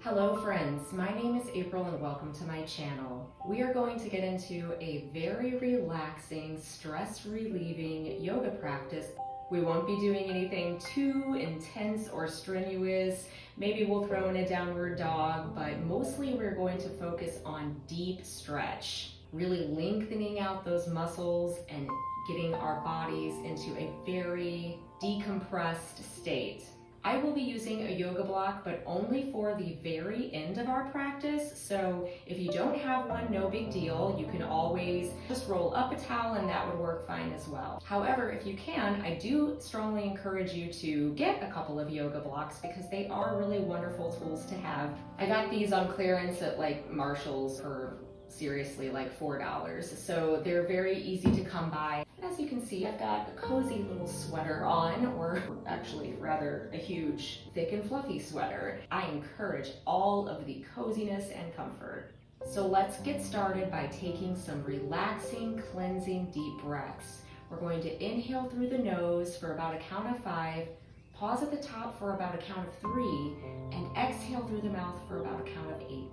Hello friends, my name is April and welcome to my channel. We are going to get into a very relaxing, stress-relieving yoga practice. We won't be doing anything too intense or strenuous. Maybe we'll throw in a downward dog, but mostly we're going to focus on deep stretch, really lengthening out those muscles and getting our bodies into a very decompressed state. I will be using a yoga block, but only for the very end of our practice. So if you don't have one, no big deal. You can always just roll up a towel and that would work fine as well. However, if you can, I do strongly encourage you to get a couple of yoga blocks because they are really wonderful tools to have. I got these on clearance at like Marshall's for seriously like $4. So they're very easy to come by. As you can see, I've got a cozy little sweater on, or actually rather a huge, thick and fluffy sweater. I encourage all of the coziness and comfort. So let's get started by taking some relaxing, cleansing deep breaths. We're going to inhale through the nose for about a count of 5, pause at the top for about a count of 3, and exhale through the mouth for about a count of 8.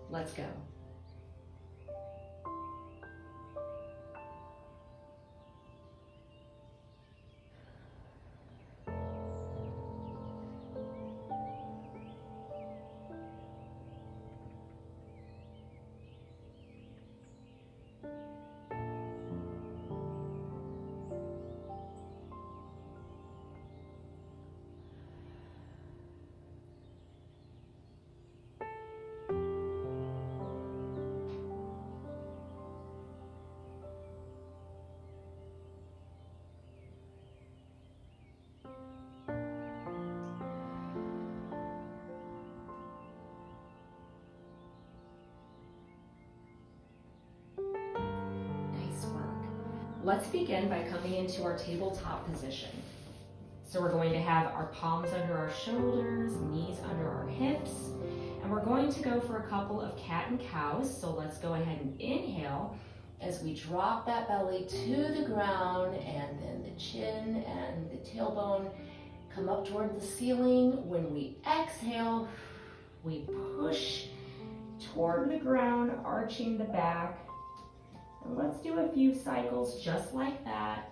Let's go. Let's begin by coming into our tabletop position. So we're going to have our palms under our shoulders, knees under our hips, and we're going to go for a couple of cat and cows. So let's go ahead and inhale as we drop that belly to the ground, and then the chin and the tailbone come up toward the ceiling. When we exhale, we push toward the ground, arching the back. And let's do a few cycles just like that.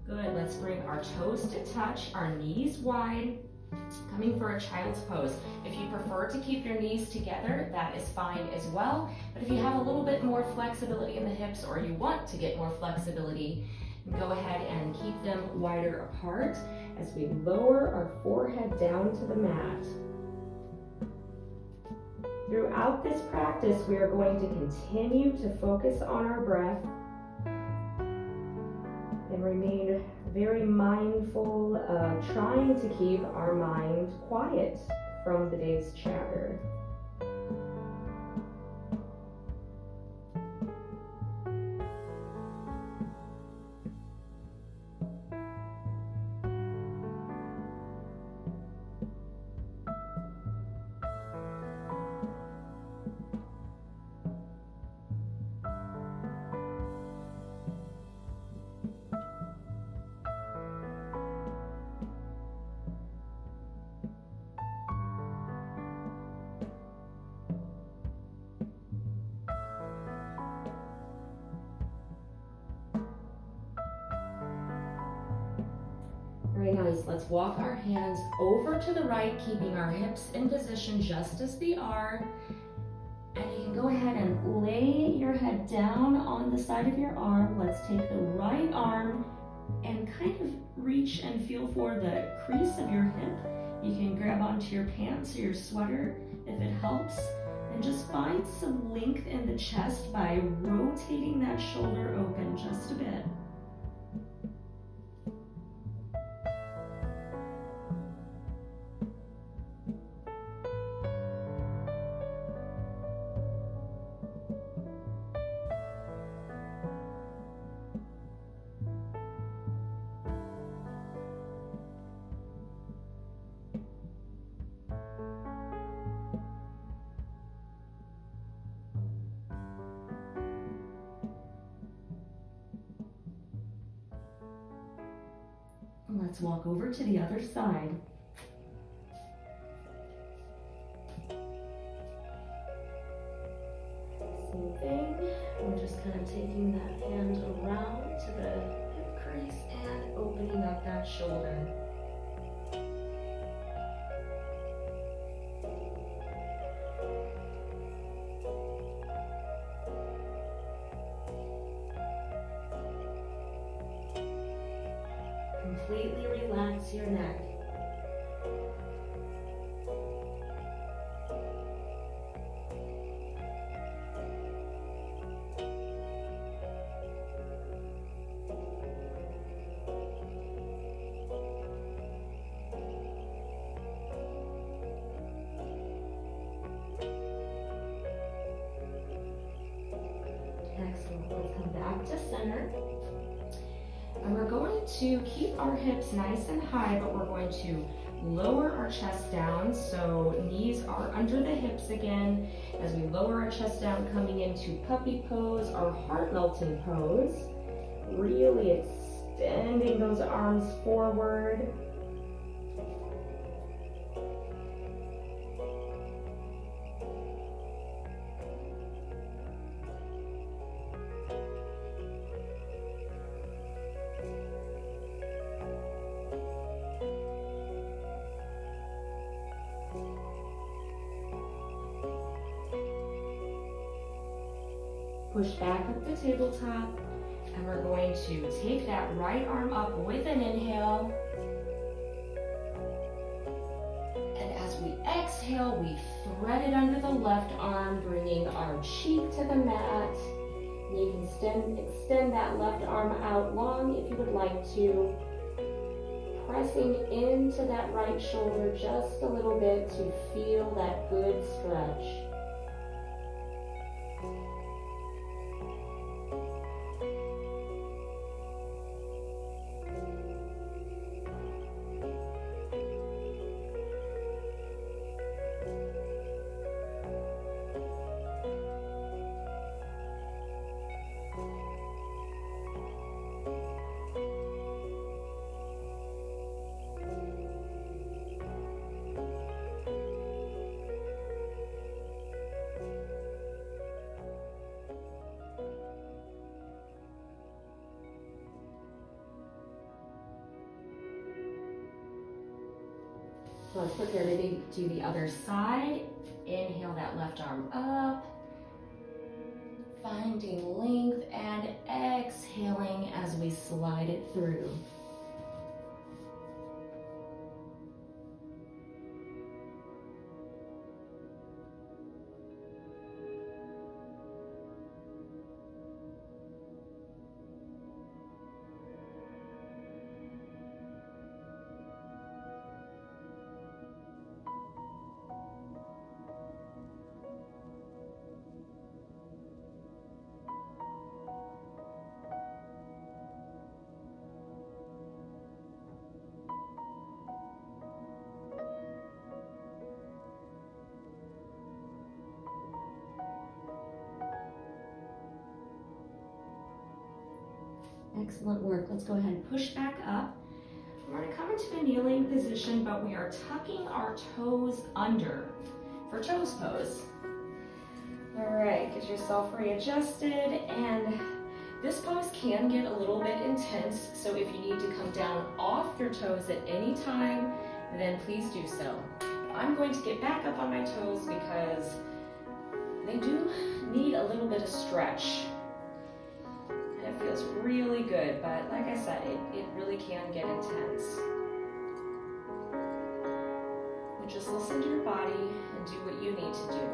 Good, let's bring our toes to touch, our knees wide, coming for a child's pose. If you prefer to keep your knees together, that is fine as well. But if you have a little bit more flexibility in the hips, or you want to get more flexibility, go ahead and keep them wider apart as we lower our forehead down to the mat. Throughout this practice, we are going to continue to focus on our breath and remain very mindful of trying to keep our mind quiet from the day's chatter. Very nice. Let's walk our hands over to the right, keeping our hips in position just as they are. And you can go ahead and lay your head down on the side of your arm. Let's take the right arm and kind of reach and feel for the crease of your hip. You can grab onto your pants or your sweater if it helps. And just find some length in the chest by rotating that shoulder open just a bit. Let's walk over to the other side. Same thing. We're just kind of taking that hand around to the hip crease and opening up that shoulder. Completely relax your neck. Excellent. Let's come back to center. And we're going to keep our hips nice and high, but we're going to lower our chest down. So knees are under the hips again. As we lower our chest down, coming into puppy pose, our heart melting pose. Really extending those arms forward. Push back up the tabletop, and we're going to take that right arm up with an inhale. And as we exhale, we thread it under the left arm, bringing our cheek to the mat. And you can extend that left arm out long if you would like to. Pressing into that right shoulder just a little bit to feel that good stretch. So let's prepare to do the other side. Inhale that left arm up, finding length, and exhaling as we slide it through. Excellent work. Let's go ahead and push back up. We're going to come into a kneeling position, but we are tucking our toes under for toes pose. All right, get yourself readjusted, and this pose can get a little bit intense, so if you need to come down off your toes at any time, then please do so. I'm going to get back up on my toes because they do need a little bit of stretch. It feels really good, but like I said, it really can get intense. You just listen to your body and do what you need to do.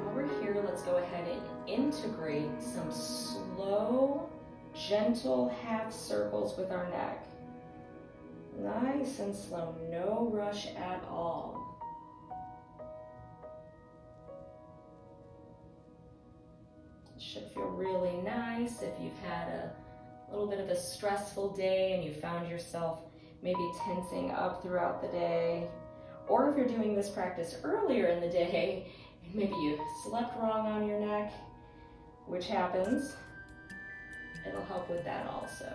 While we're here, let's go ahead and integrate some slow, gentle half circles with our neck. Nice and slow, no rush at all. Should feel really nice if you've had a little bit of a stressful day and you found yourself maybe tensing up throughout the day, or if you're doing this practice earlier in the day and maybe you slept wrong on your neck. which happens, it'll help with that also.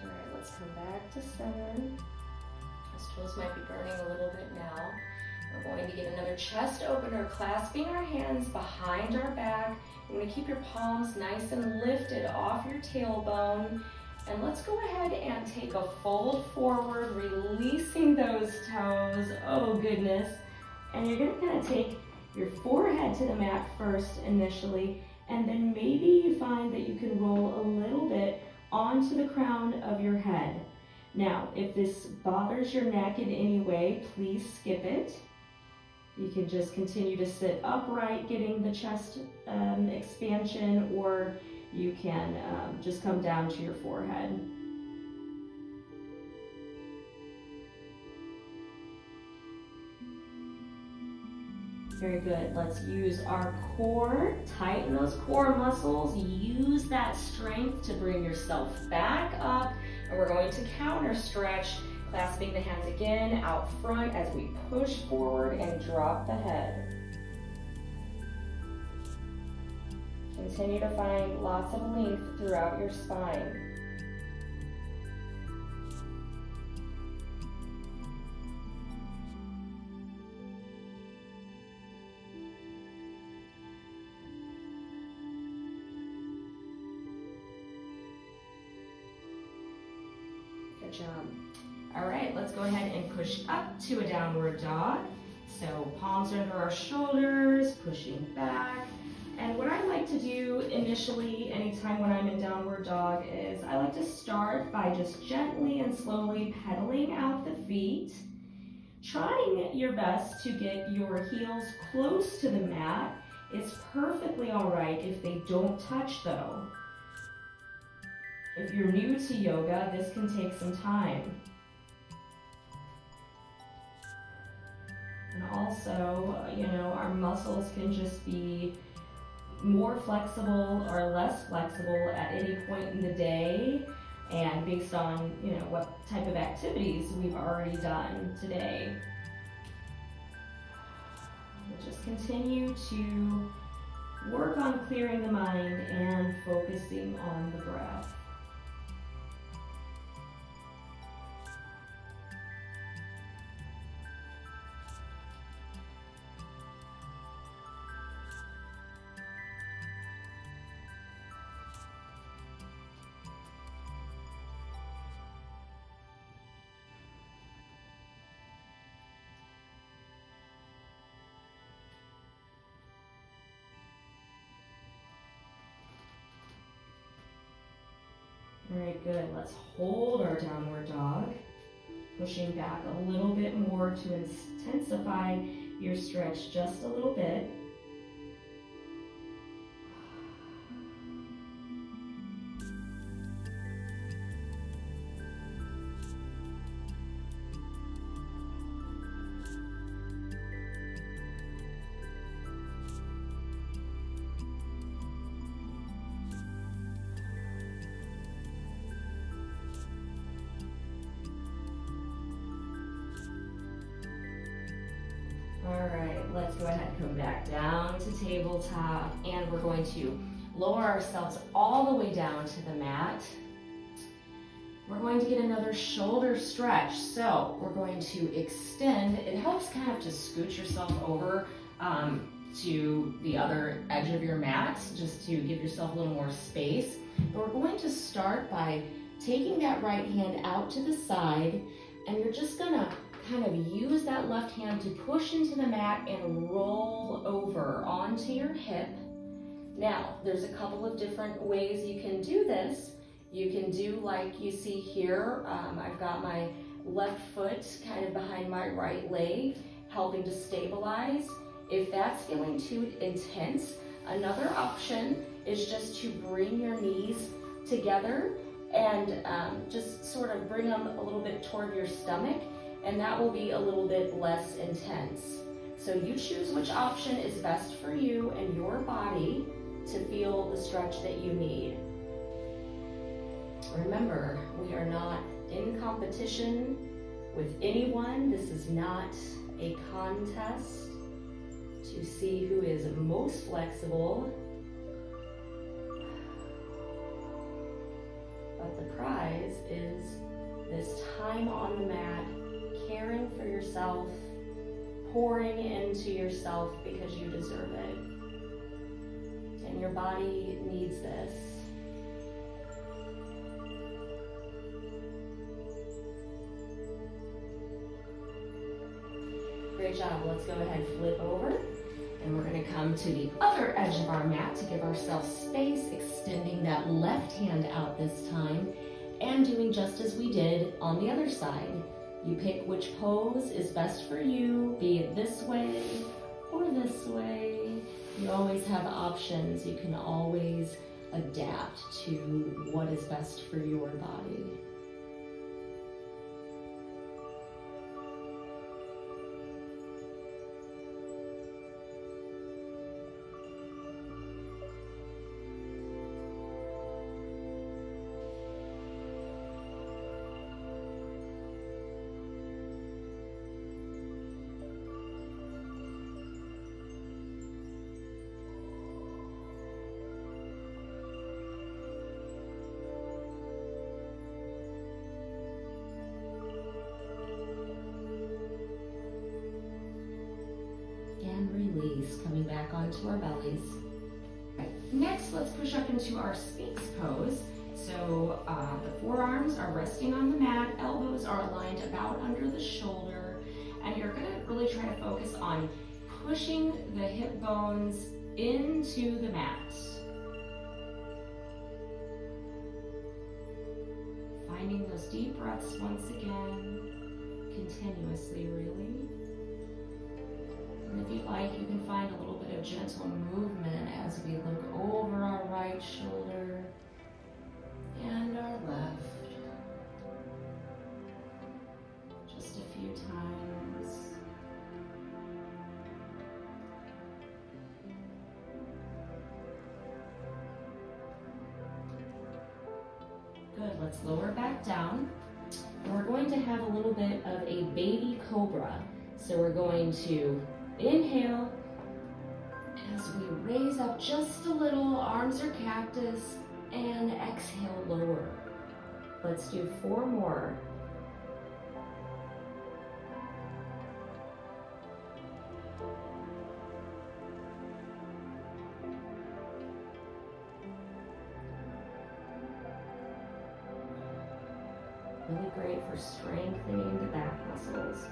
Alright, let's come back to center. Those toes might be burning a little bit now. We're going to get another chest opener, clasping our hands behind our back. You're going to keep your palms nice and lifted off your tailbone. And let's go ahead and take a fold forward, releasing those toes. Oh goodness. And you're going to kind of take your forehead to the mat first initially, and then maybe you find that you can roll a little bit onto the crown of your head. Now, if this bothers your neck in any way, please skip it. You can just continue to sit upright, getting the chest expansion, or you can just come down to your forehead. Very good. Let's use our core. Tighten those core muscles. Use that strength to bring yourself back up. And we're going to counter stretch, clasping the hands again out front as we push forward and drop the head. Continue to find lots of length throughout your spine. Good job. All right, let's go ahead and push up to a downward dog. So palms under our shoulders, pushing back. And what I like to do initially, anytime when I'm in downward dog, is I like to start by just gently and slowly pedaling out the feet, trying your best to get your heels close to the mat. It's perfectly all right if they don't touch though. If you're new to yoga, this can take some time. And also, our muscles can just be more flexible or less flexible at any point in the day, and based on, what type of activities we've already done today. We'll just continue to work on clearing the mind and focusing on the breath. All right, good. Let's hold our downward dog, pushing back a little bit more to intensify your stretch just a little bit. Let's go ahead and come back down to tabletop, and we're going to lower ourselves all the way down to the mat. We're going to get another shoulder stretch. So we're going to extend. It helps kind of to scoot yourself over to the other edge of your mat, just to give yourself a little more space. But we're going to start by taking that right hand out to the side, and you're just gonna kind of use that left hand to push into the mat and roll over onto your hip. Now, there's a couple of different ways you can do this. You can do like you see here. I've got my left foot kind of behind my right leg, helping to stabilize. If that's feeling too intense, another option is just to bring your knees together and just sort of bring them a little bit toward your stomach, and that will be a little bit less intense. So you choose which option is best for you and your body to feel the stretch that you need. Remember, we are not in competition with anyone. This is not a contest to see who is most flexible. But the prize is this time on the mat, caring for yourself, pouring into yourself because you deserve it. And your body needs this. Great job. Let's go ahead and flip over. And we're going to come to the other edge of our mat to give ourselves space, extending that left hand out this time, and doing just as we did on the other side. You pick which pose is best for you, be it this way or this way. You always have options. You can always adapt to what is best for your body. Release, coming back onto our bellies. Right. Next, let's push up into our Sphinx pose. So the forearms are resting on the mat, elbows are aligned about under the shoulder, and you're going to really try to focus on pushing the hip bones into the mat. Finding those deep breaths once again, continuously really. And if you like, you can find a little bit of gentle movement as we look over our right shoulder and our left. Just a few times. Good, let's lower back down. And we're going to have a little bit of a baby cobra. So we're going to inhale as we raise up just a little, arms are cactus, and exhale, lower. Let's do 4 more. Really great for strengthening the back muscles.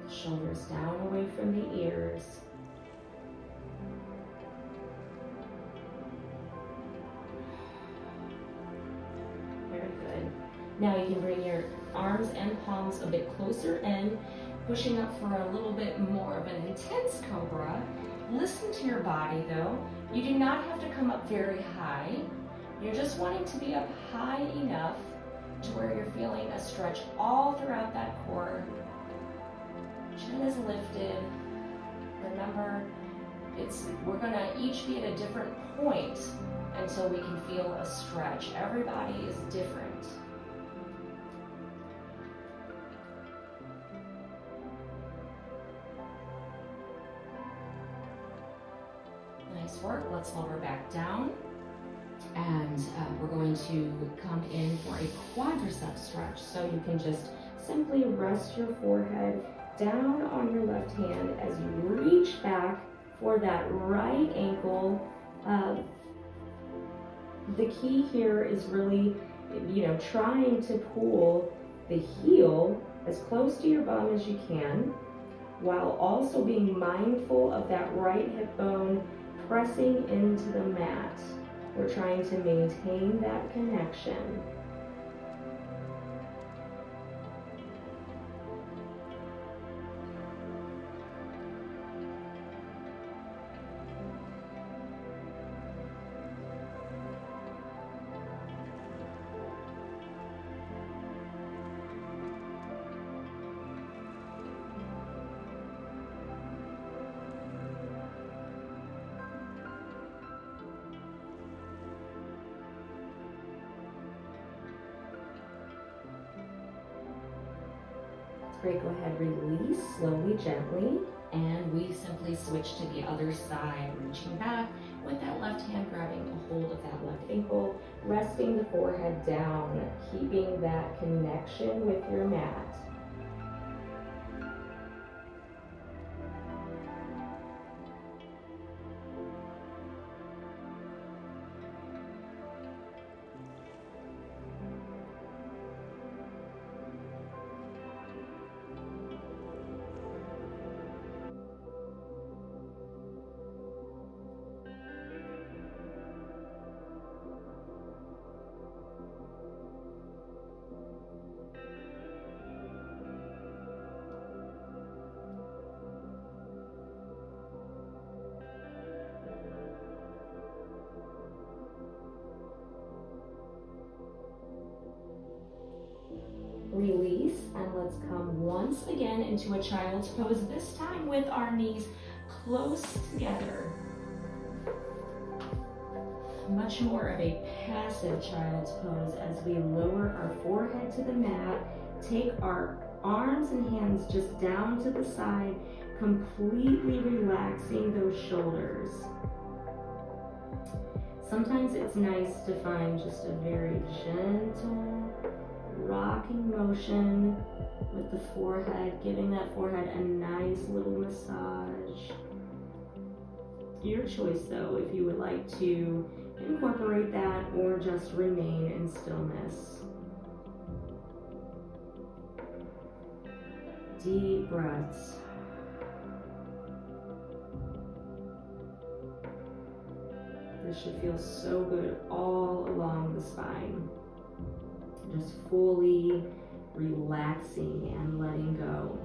Shoulders down away from the ears. Very good. Now you can bring your arms and palms a bit closer in, pushing up for a little bit more of an intense cobra. Listen to your body though. You do not have to come up very high. You're just wanting to be up high enough to where you're feeling a stretch all throughout that core. Chin is lifted. Remember, we're gonna each be at a different point until we can feel a stretch. Everybody is different. Nice work. Let's lower back down. And we're going to come in for a quadricep stretch. So you can just simply rest your forehead down on your left hand as you reach back for that right ankle. The key here is really, trying to pull the heel as close to your bum as you can, while also being mindful of that right hip bone pressing into the mat. We're trying to maintain that connection. Great, go ahead, release slowly, gently. And we simply switch to the other side, reaching back with that left hand grabbing a hold of that left ankle, resting the forehead down, keeping that connection with your mat. Release, and let's come once again into a child's pose, this time with our knees close together. Much more of a passive child's pose as we lower our forehead to the mat, take our arms and hands just down to the side, completely relaxing those shoulders. Sometimes it's nice to find just a very gentle rocking motion with the forehead, giving that forehead a nice little massage. Your choice though, if you would like to incorporate that or just remain in stillness. Deep breaths. This should feel so good all along the spine. Just fully relaxing and letting go.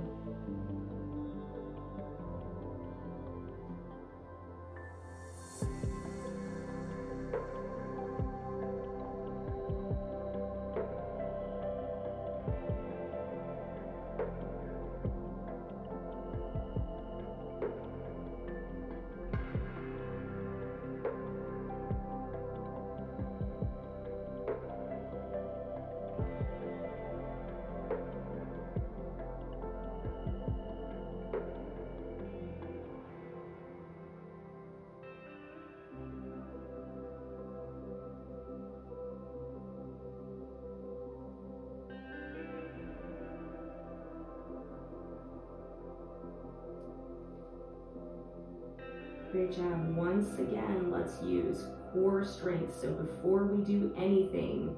Great job. Once again, let's use core strength. So before we do anything,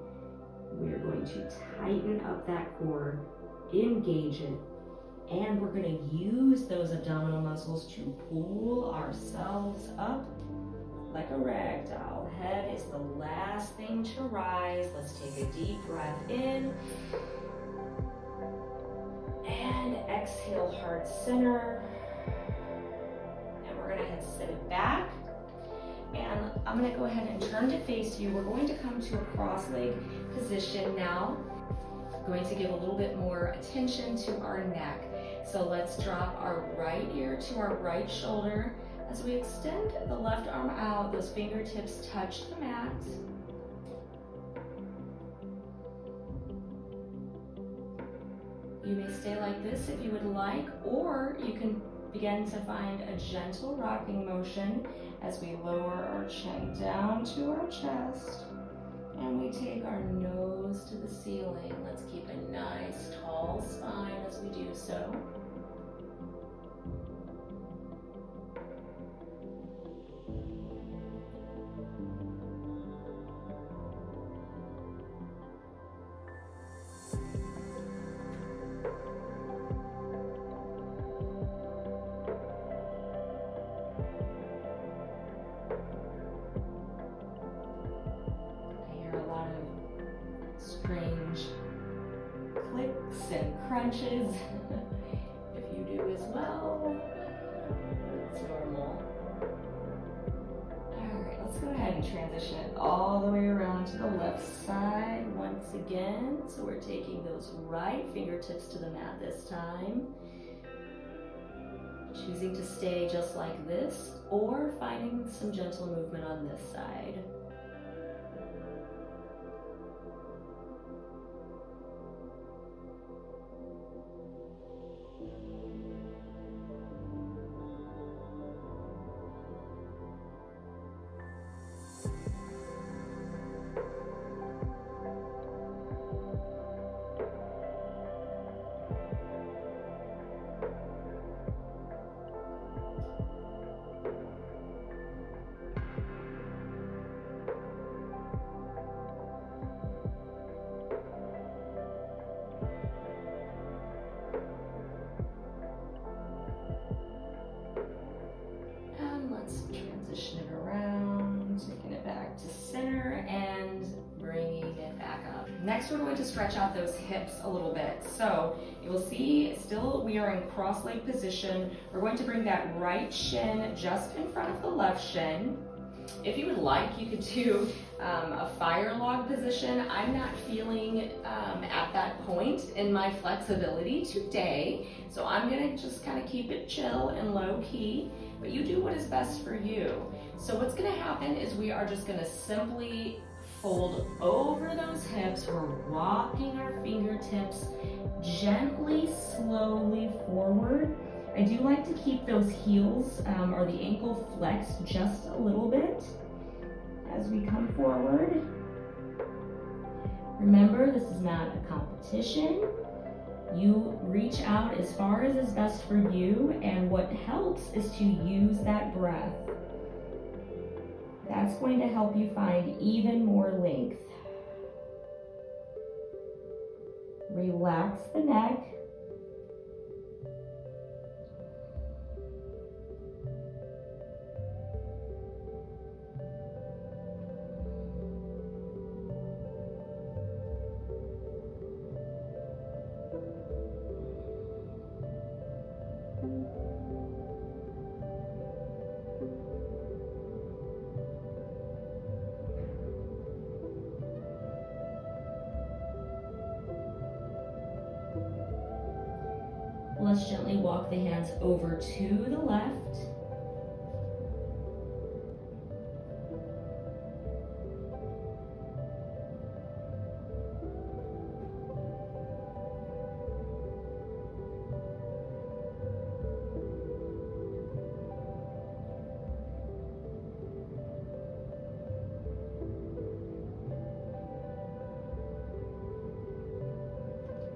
we're going to tighten up that core, engage it, and we're going to use those abdominal muscles to pull ourselves up like a rag doll. Head is the last thing to rise. Let's take a deep breath in. And exhale, heart center. We're gonna head sit it back, and I'm gonna go ahead and turn to face you. We're going to come to a cross-leg position now. I'm going to give a little bit more attention to our neck. So let's drop our right ear to our right shoulder. As we extend the left arm out, those fingertips touch the mat. You may stay like this if you would like, or you can begin to find a gentle rocking motion as we lower our chin down to our chest and we take our nose to the ceiling. Let's keep a nice tall spine as we do so. Strange clicks and crunches. If you do as well, it's normal. Alright, let's go ahead and transition it all the way around to the left side once again. So we're taking those right fingertips to the mat this time. Choosing to stay just like this or finding some gentle movement on this side. Transition it around, taking it back to center and bringing it back up. Next, we're going to stretch out those hips a little bit. So you will see still we are in cross leg position. We're going to bring that right shin just in front of the left shin. If you would like, you could do a fire log position. I'm not feeling at that point in my flexibility today, so I'm gonna just kind of keep it chill and low key, but you do what is best for you. So what's gonna happen is we are just gonna simply fold over those hips. We're walking our fingertips gently, slowly forward. I do like to keep those heels or the ankle flexed just a little bit as we come forward. Remember, this is not a competition. You reach out as far as is best for you, and what helps is to use that breath. That's going to help you find even more length. Relax the neck. Let's gently walk the hands over to the left.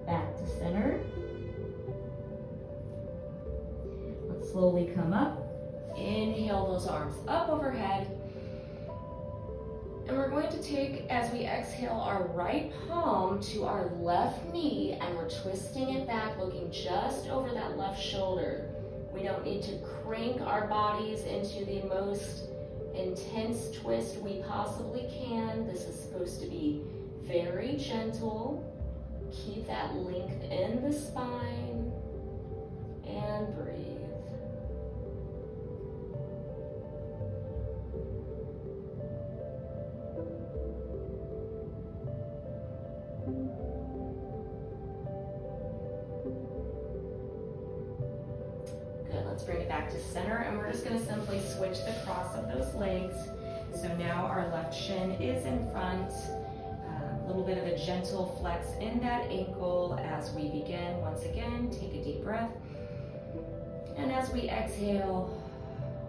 Back to center. Slowly come up, inhale those arms up overhead, and we're going to take, as we exhale, our right palm to our left knee, and we're twisting it back, looking just over that left shoulder. We don't need to crank our bodies into the most intense twist we possibly can. This is supposed to be very gentle. Keep that length in the spine, and breathe. Let's bring it back to center, and we're just going to simply switch the cross of those legs. So now our left shin is in front. A little bit of a gentle flex in that ankle as we begin. Once again, take a deep breath. And as we exhale,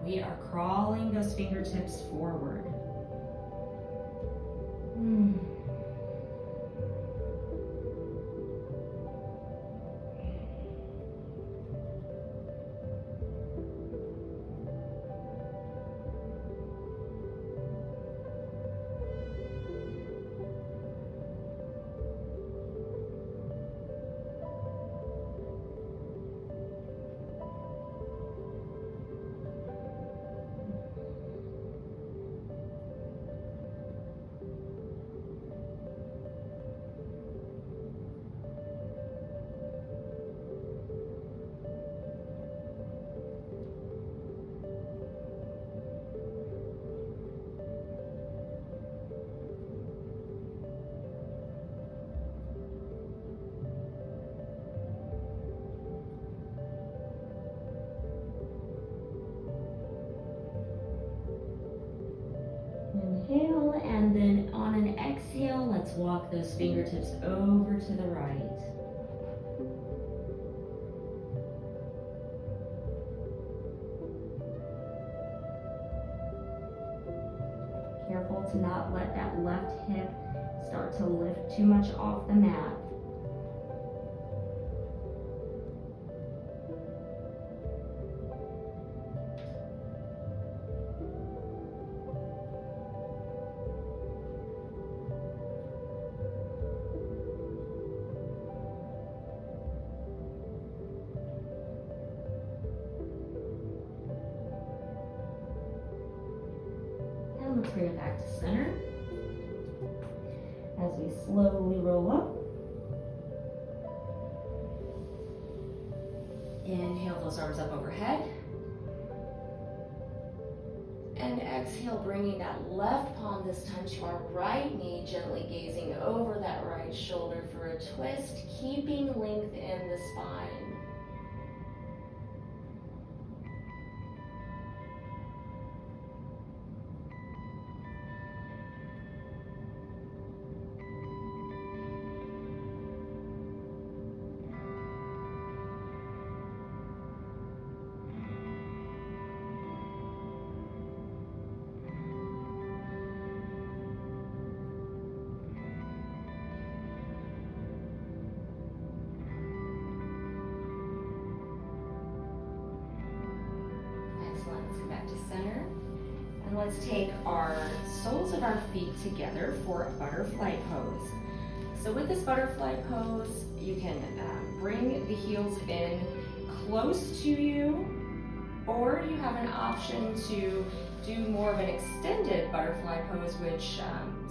we are crawling those fingertips forward. Inhale, and then on an exhale, let's walk those fingertips over to the right. Careful to not let that left hip start to lift too much off the mat. Let's bring it back to center. As we slowly roll up. Inhale those arms up overhead. And exhale, bringing that left palm this time to our right knee, gently gazing over that right shoulder for a twist, keeping length in the spine. Let's come back to center. And let's take our soles of our feet together for a butterfly pose. So with this butterfly pose, you can bring the heels in close to you, or you have an option to do more of an extended butterfly pose, which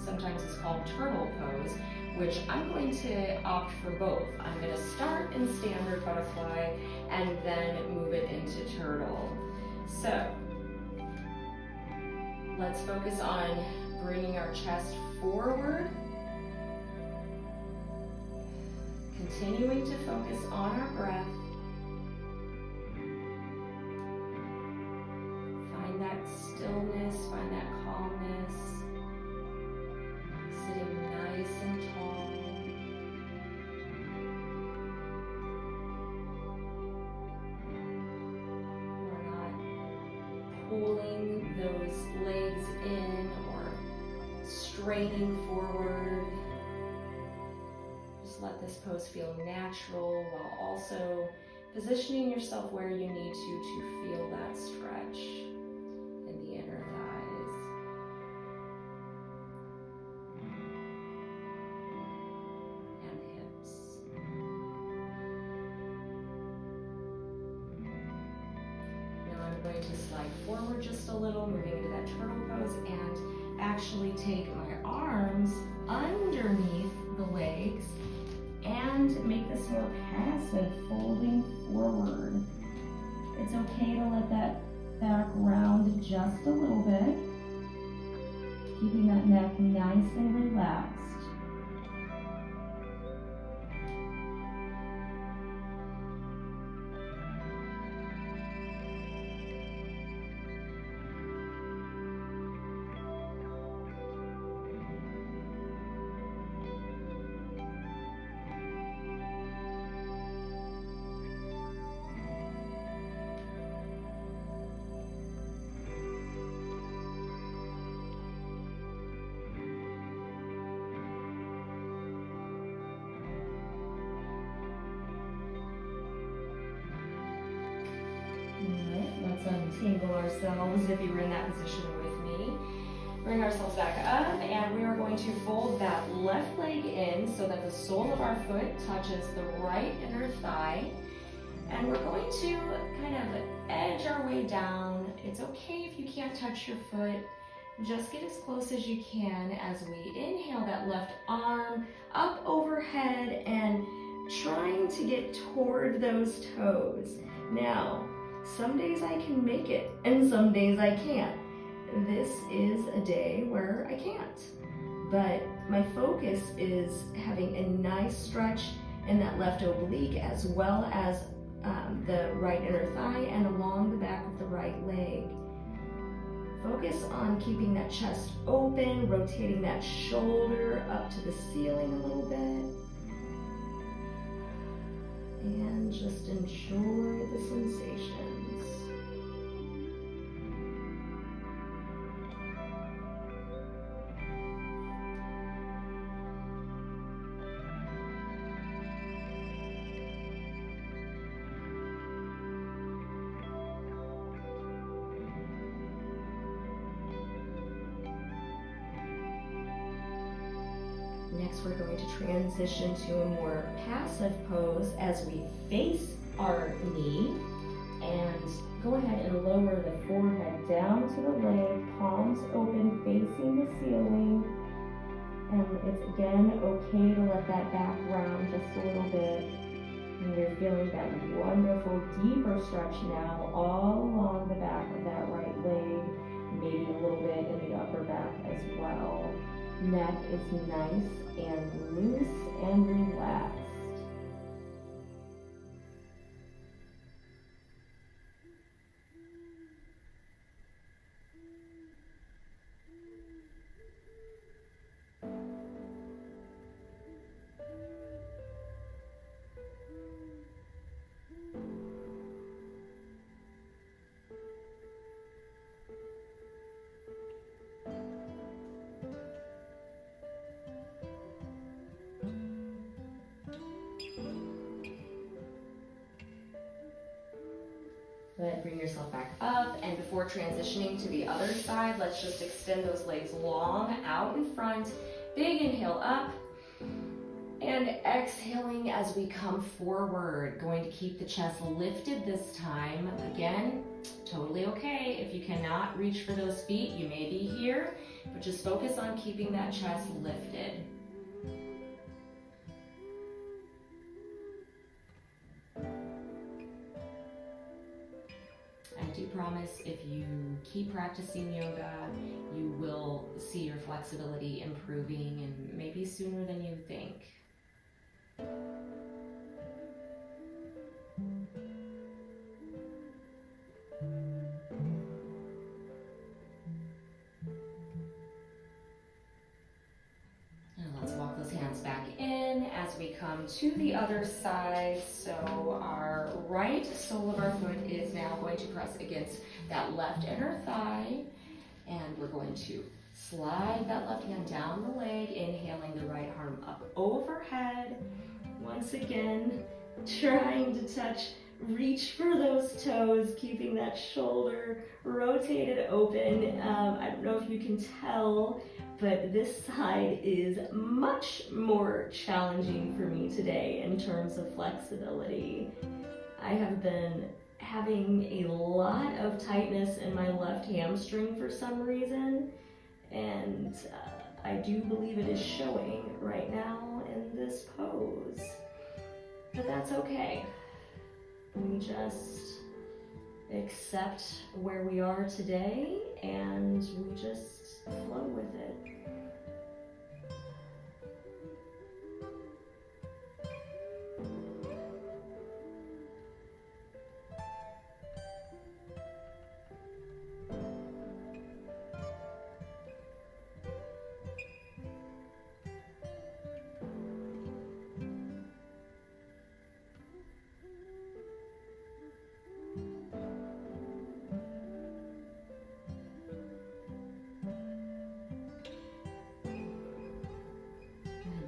sometimes is called turtle pose, which I'm going to opt for both. I'm going to start in standard butterfly and then move it into turtle. So, let's focus on bringing our chest forward, continuing to focus on our breath. Find that stillness, find that calmness, sitting nice and tall. Pulling those legs in or straining forward. Just let this pose feel natural while also positioning yourself where you need to feel that stretch in the inner thighs. And the hips. I'm going to slide forward just a little, moving into that turtle pose, and actually take my arms underneath the legs and make this more passive, folding forward. It's okay to let that back round just a little bit, keeping that neck nice and relaxed. Untangle ourselves if you were in that position with me. Bring ourselves back up, and we are going to fold that left leg in so that the sole of our foot touches the right inner thigh. And we're going to kind of edge our way down. It's okay if you can't touch your foot. Just get as close as you can as we inhale that left arm up overhead and trying to get toward those toes. Now, some days I can make it, and some days I can't. This is a day where I can't. But my focus is having a nice stretch in that left oblique, as well as the right inner thigh and along the back of the right leg. Focus on keeping that chest open, rotating that shoulder up to the ceiling a little bit. And just enjoy the sensations. Next, we're going to transition to a more passive pose as we face our knee and Go ahead and lower the forehead down to the leg, palms open, facing the ceiling. And it's again okay to let that back round just a little bit. And you're feeling that wonderful deeper stretch now all along the back of that right leg, maybe a little bit in the upper back as well. Neck is nice and loose and relaxed. Go ahead and bring yourself back up, and before transitioning to the other side, let's just extend those legs long out in front. Big inhale up, and exhaling as we come forward. Going to keep the chest lifted this time. Again, totally okay. If you cannot reach for those feet, you may be here, but just focus on keeping that chest lifted. I do promise if you keep practicing yoga, you will see your flexibility improving, and maybe sooner than you think. As we come to the other side, so our right sole of our foot is now going to press against that left inner thigh, and we're going to slide that left hand down the leg, inhaling the right arm up overhead. Once again, trying to reach for those toes, keeping that shoulder rotated open. I don't know if you can tell, but this side is much more challenging for me today in terms of flexibility. I have been having a lot of tightness in my left hamstring for some reason, and I do believe it is showing right now in this pose. But that's okay. We just accept where we are today, and we just flow with it.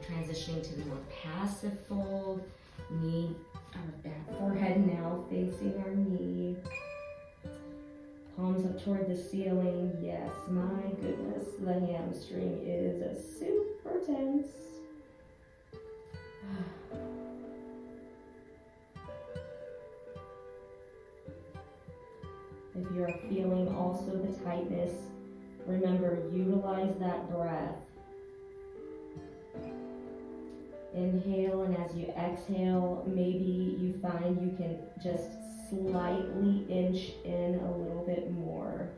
Transitioning to the more passive fold, knee, our back forehead now facing our knee. Palms up toward the ceiling. Yes, my goodness, the hamstring is super tense. If you're feeling also the tightness, remember, utilize that breath. Inhale, and as you exhale, maybe you find you can just slightly inch in a little bit more.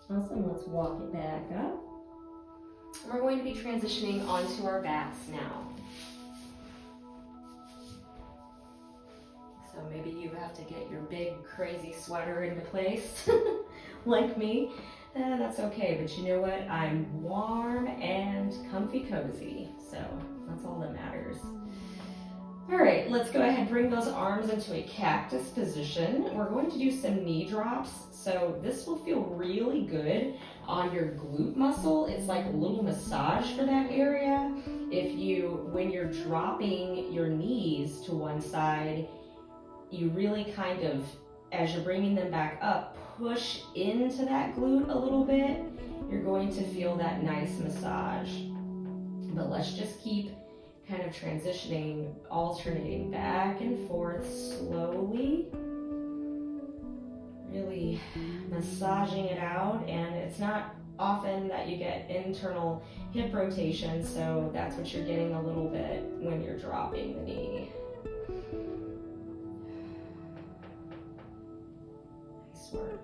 Awesome, let's walk it back up. We're going to be transitioning onto our backs now. So maybe you have to get your big crazy sweater into place, like me. That's okay, but you know what? I'm warm and comfy cozy, so that's all that matters. All right, let's go ahead and bring those arms into a cactus position. We're going to do some knee drops. So this will feel really good on your glute muscle. It's like a little massage for that area. When you're dropping your knees to one side, you really kind of, as you're bringing them back up, push into that glute a little bit. You're going to feel that nice massage. But let's just keep kind of transitioning, alternating back and forth slowly, really massaging it out. And it's not often that you get internal hip rotation, so that's what you're getting a little bit when you're dropping the knee. Nice work.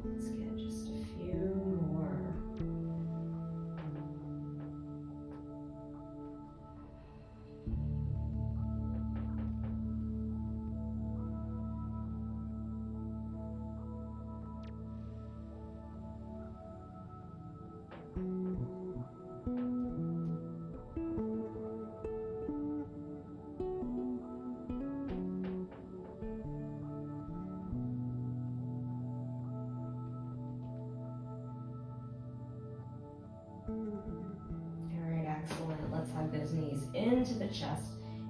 Let's get just a few more. Alright, excellent. Let's hug those knees into the chest.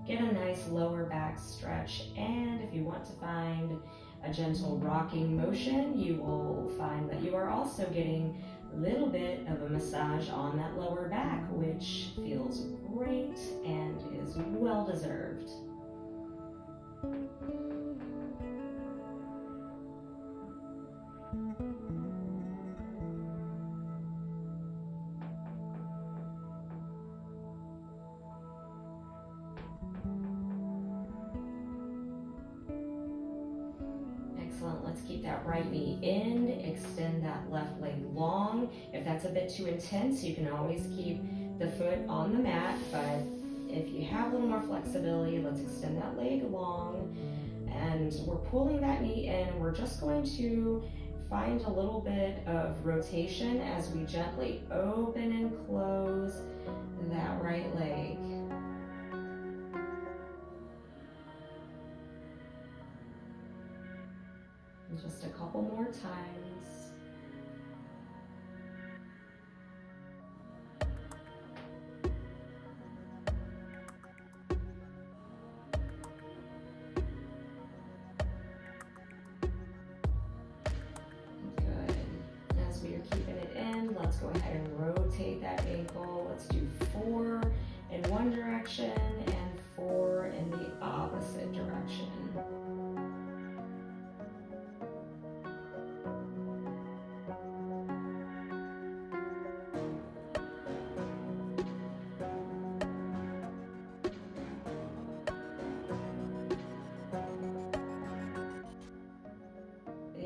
Get a nice lower back stretch, and if you want to find a gentle rocking motion, you will find that you are also getting a little bit of a massage on that lower back, which feels great and is well deserved. Excellent. Let's keep that right knee in, extend that left leg long. If that's a bit too intense, you can always keep the foot on the mat, but if you have a little more flexibility, let's extend that leg long. And we're pulling that knee in. We're just going to find a little bit of rotation as we gently open and close that right leg. And just a couple more times. Good. As we are keeping it in, let's go ahead and rotate that ankle. Let's do 4 in one direction and 4 in the opposite direction.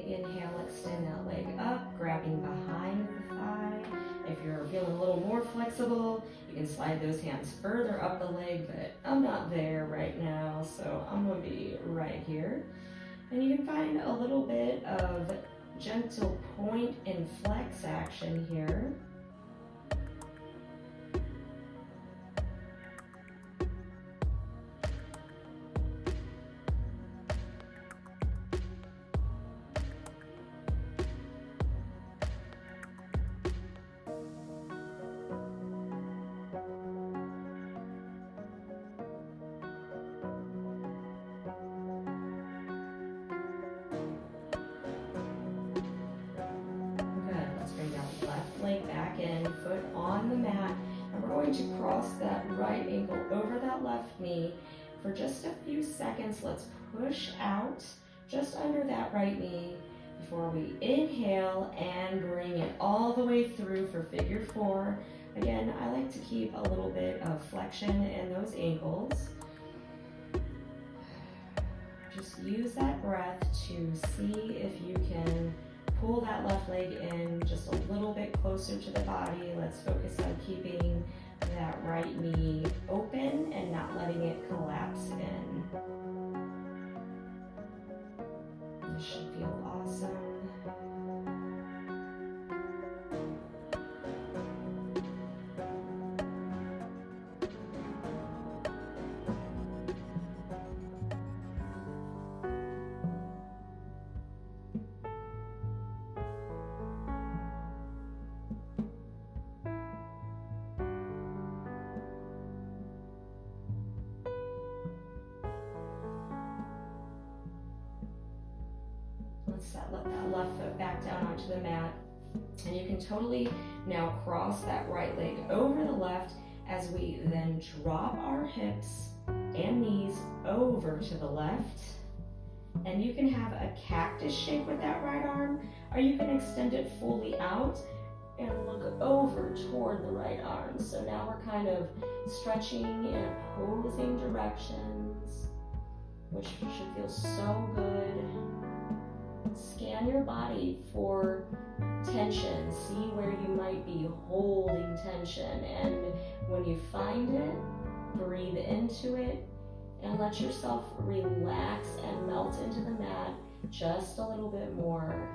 Inhale, extend that leg up, grabbing behind the thigh. If you're feeling a little more flexible, you can slide those hands further up the leg, but I'm not there right now, so I'm going to be right here. And you can find a little bit of gentle point and flex action here. Leg back in, foot on the mat, and we're going to cross that right ankle over that left knee for just a few seconds. Let's push out just under that right knee before we inhale and bring it all the way through for figure 4. Again, I like to keep a little bit of flexion in those ankles. Just use that breath to see if you can pull that left leg in just a little bit closer to the body. Let's focus on keeping that right knee open and not letting it collapse in. This should feel awesome. left foot back down onto the mat. And you can totally now cross that right leg over the left as we then drop our hips and knees over to the left. And you can have a cactus shape with that right arm, or you can extend it fully out and look over toward the right arm. So now we're kind of stretching in opposing directions, which should feel so good. Scan your body for tension. See where you might be holding tension. And when you find it, breathe into it and let yourself relax and melt into the mat just a little bit more.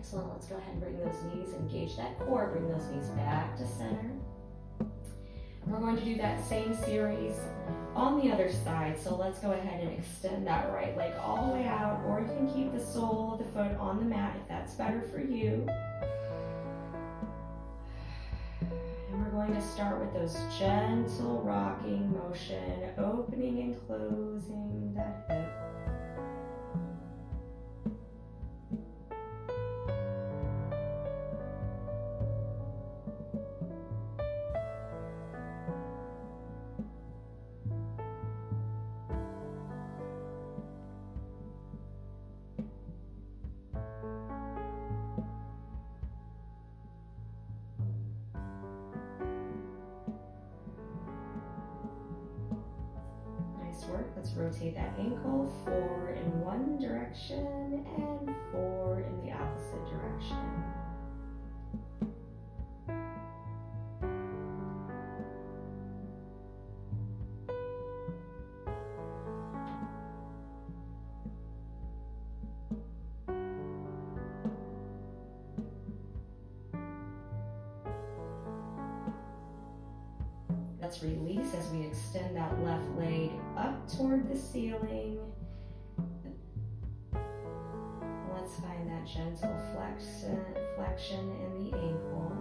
Excellent. Let's go ahead and bring those knees, engage that core, bring those knees back to center. We're going to do that same series on the other side. So let's go ahead and extend that right leg all the way out, or you can keep the sole of the foot on the mat if that's better for you. And we're going to start with those gentle rocking motion, opening and closing that hip. Work. Let's rotate that ankle 4 in one direction and 4 in the opposite direction. Let's release as we extend that left leg up toward the ceiling. Let's find that gentle flexion in the ankle.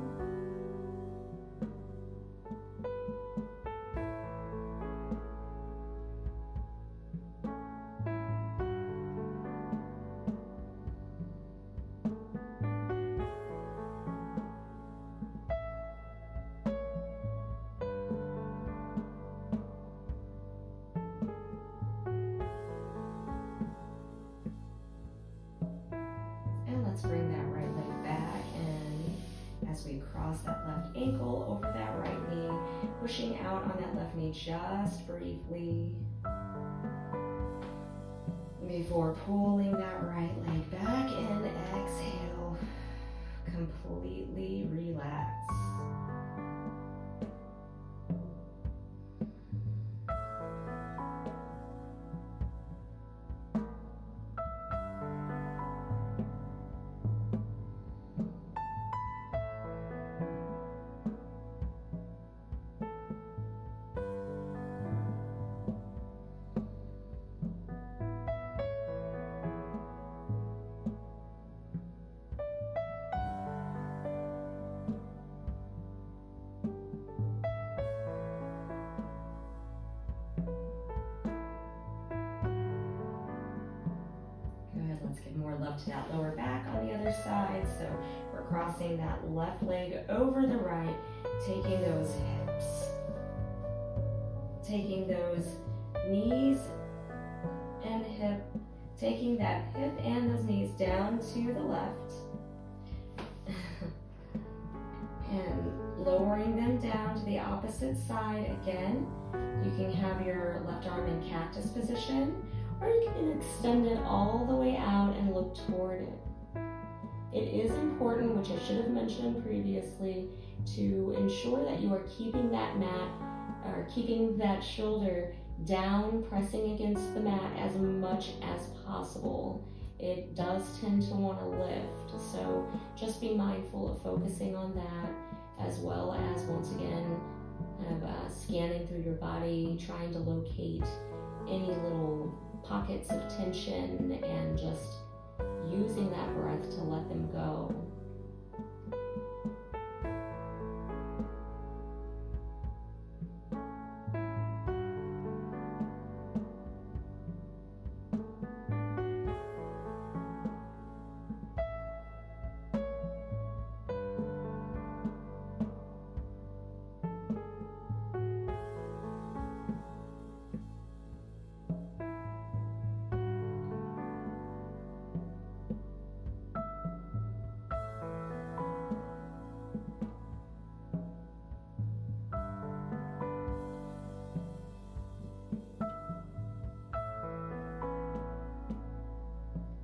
Let's bring that right leg back in as we cross that left ankle over that right knee, pushing out on that left knee just briefly before pulling that right leg back in. Exhale, completely relax. Let's give more love to that lower back on the other side. So we're crossing that left leg over the right, taking those hips, taking those knees and hip, taking that hip and those knees down to the left, and lowering them down to the opposite side again. You can have your left arm in cactus position, or you can extend it all the way out and look toward it. It is important, which I should have mentioned previously, to ensure that you are keeping that mat or keeping that shoulder down, pressing against the mat as much as possible. It does tend to want to lift, so just be mindful of focusing on that, as well as, once again, kind of scanning through your body, trying to locate any little pockets of tension and just using that breath to let them go.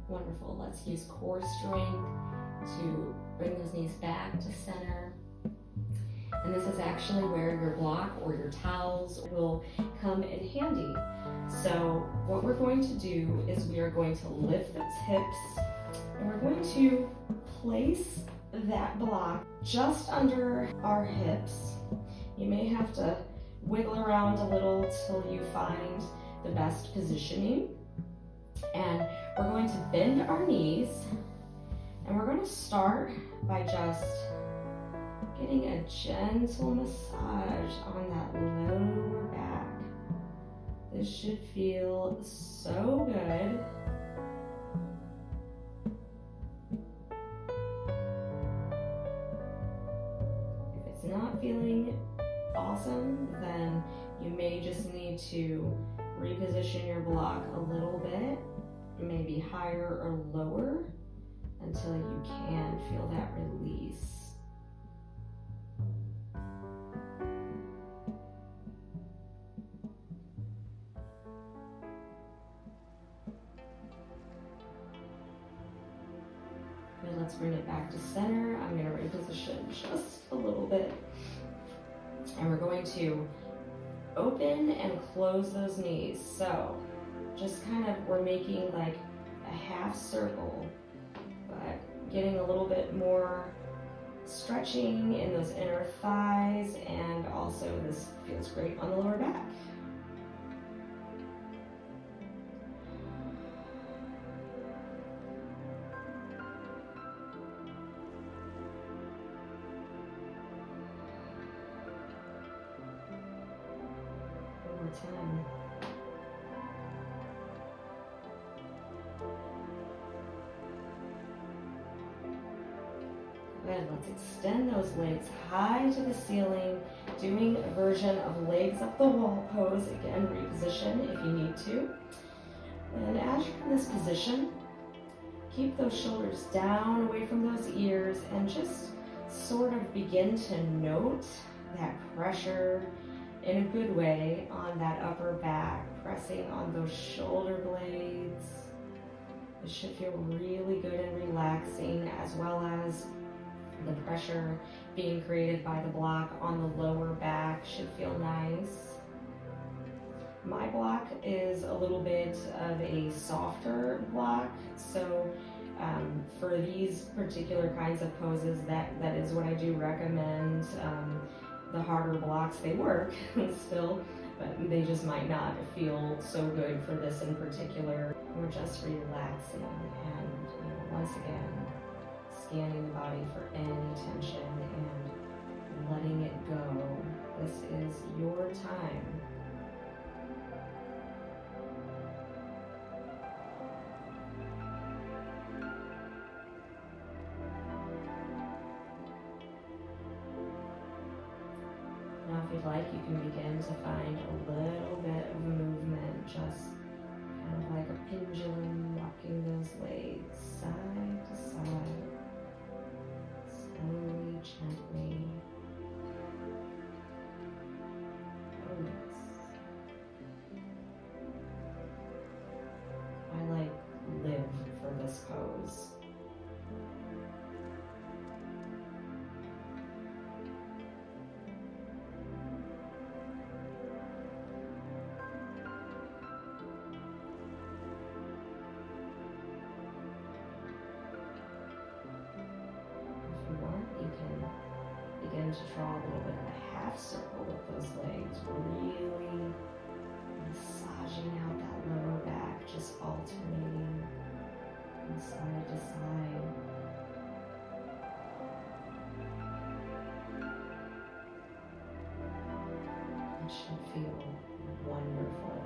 Wonderful. Let's use core strength to bring those knees back to center. And this is actually where your block or your towels will come in handy. So what we're going to do is we are going to lift those hips and we're going to place that block just under our hips. You may have to wiggle around a little till you find the best positioning. And we're going to bend our knees, and we're going to start by just getting a gentle massage on that lower back. This should feel so good. If it's not feeling awesome, then you may just need to reposition your block a little bit, maybe higher or lower, until you can feel that release. Good, let's bring it back to center. I'm going to reposition just a little bit. And we're going to open and close those knees. So just kind of, we're making like a half circle, but getting a little bit more stretching in those inner thighs, and also this feels great on the lower back. One more time. Good, let's extend those legs high to the ceiling, doing a version of legs up the wall pose. Again, reposition if you need to. And as you're in this position, keep those shoulders down away from those ears and just sort of begin to note that pressure in a good way on that upper back, pressing on those shoulder blades. It should feel really good and relaxing, as well as the pressure being created by the block on the lower back should feel nice. My block is a little bit of a softer block, so for these particular kinds of poses, that is what I do recommend. The harder blocks, they work still, but they just might not feel so good for this in particular. We're just relaxing and once again, scanning the body for any tension and letting it go. This is your time. Now, if you'd like, you can begin to find a little bit of movement, just kind of like a pendulum, walking those legs side to side, slowly, gently. Oh, yes. I like live for this pose. to draw a little bit of a half circle with those legs, really massaging out that lower back, just alternating from side to side. It should feel wonderful.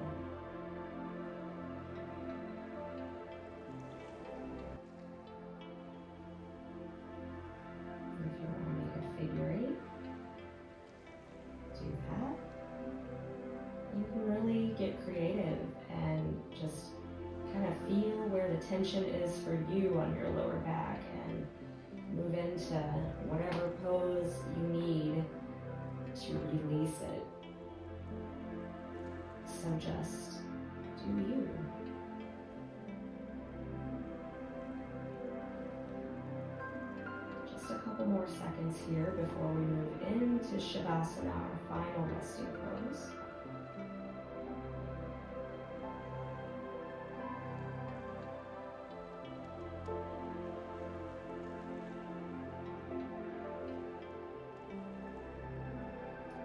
If you want to make a figure eight, do that. You can really get creative and just kind of feel where the tension is for you on your lower back and move into whatever pose you need to release it. So just do you. Just a couple more seconds here before we move into Shavasana, our final resting pose.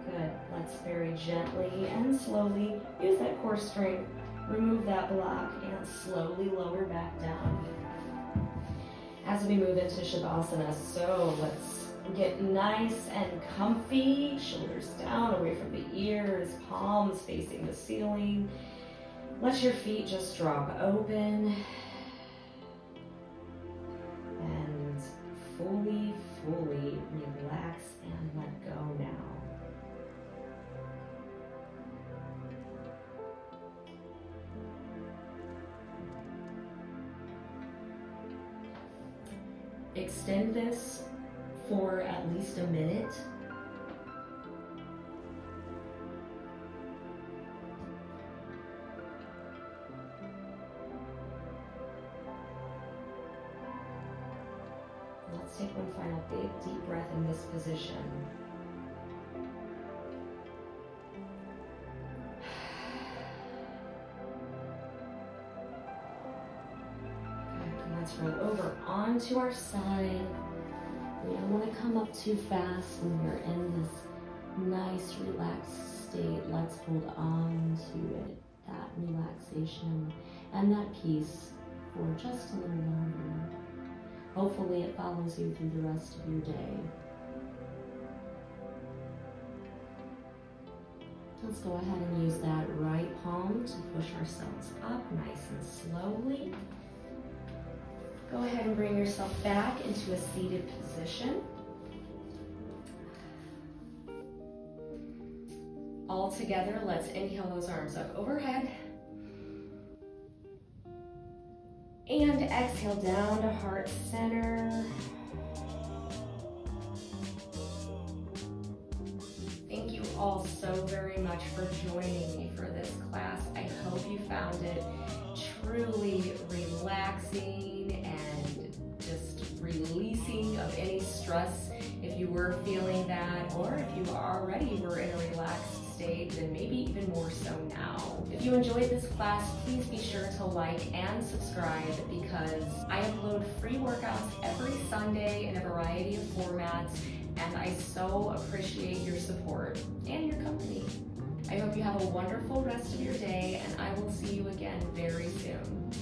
Good. Let's very gently and slowly use that core strength, remove that block, and slowly lower back down as we move into Shavasana. So let's get nice and comfy, shoulders down, away from the ears, palms facing the ceiling. Let your feet just drop open and fully relax and let go now. Extend this for at least a minute. Let's take one final big deep breath in this position. Let's roll over onto our side. We don't want to come up too fast when we're in this nice relaxed state. Let's hold on to it, that relaxation and that peace for just a little longer. Hopefully it follows you through the rest of your day. Let's go ahead and use that right palm to push ourselves up nice and slowly. Go ahead and bring yourself back into a seated position. All together, let's inhale those arms up overhead. And exhale down to heart center. Thank you all so very much for joining me for this class. I hope you found it truly relaxing and just releasing of any stress if you were feeling that, or if you already were in a relaxed state, then maybe even more so now. If you enjoyed this class, please be sure to like and subscribe, because I upload free workouts every Sunday in a variety of formats, and I so appreciate your support and your company. I hope you have a wonderful rest of your day, and I will see you again very soon.